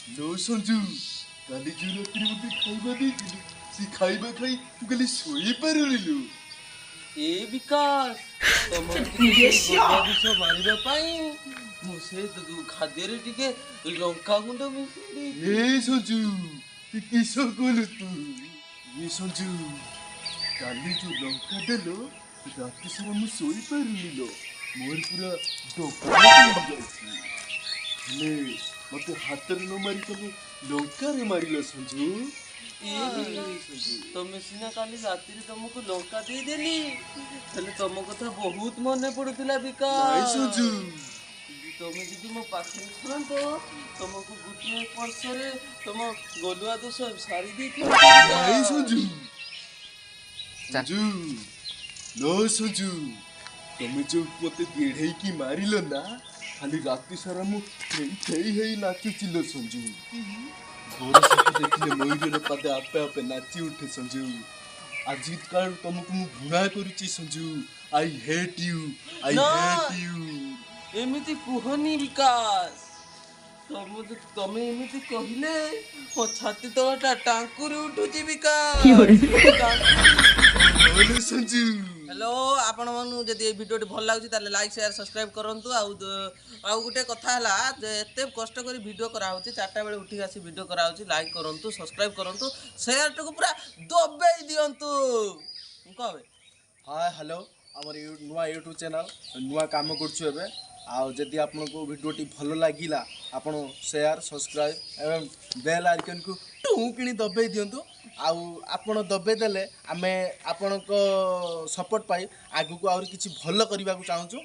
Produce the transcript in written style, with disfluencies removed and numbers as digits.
लो संजू काली जो रात मत खाइबा देथिलु सी खाइबा खाई तू काली सोई पारुनी लो ए विकास तमर विष मारिबा पाई मु से खाद्य रे टिके लंका गुंड मिसि ए संजू तू किसो कोलु तू ये संजू काली जो लंका देलो रात सारा मु सोई पारुनी लो मोर पूरा डोका जाइछि ले मते हाथ न मारी तमे लंका रे मारिलो संजू तमें सीना काली राति तुमको लंका दे देली तुम कथा बहुत मन पड़ुला विकास संजू तुम जी मो पाखे तो तुमको गोटे वर्ष तुम गलुआ दोष सारी दी संजू संजू लो संजू तुम जो मत गेढ़े की मारिल ना खाली राति सारा मु हेई नाचुचिलो संजू घोर सब देखिले मयूर पादे आपे आपे नाची उठे संजू आज काल तुमको मु घृणा करूची संजू आई हेट यू एमिति कुहनी विकास तमे एमिति कहले मो छाती तलटा टांकुरी उठुची विकास बोलो संजू हेलो आपण मानु जदि ए वीडियो भल लागुची ताले लाइक शेयर सब्सक्राइब करंतु आउ गुटे कथा हला जे एते कष्ट करी वीडियो करा होची 4टा बेले उठी आसी वीडियो करा होची लाइक करंतु सब्सक्राइब करंतु शेयर टको पूरा दबेई दियंतु कहबे हाय हेलो हमर नुआ यूट्यूब चैनल नुआ काम करछु एबे आउ जदि आपनको वीडियोटी भल लागिला आपण शेयर सब्सक्राइब एवं बेल आइकन को टू किनी दबेई दियंतु आउ आपण दबेई देले आमे आपनको सपोर्ट पाई आगु को और किछि भल करबा को चाहूछु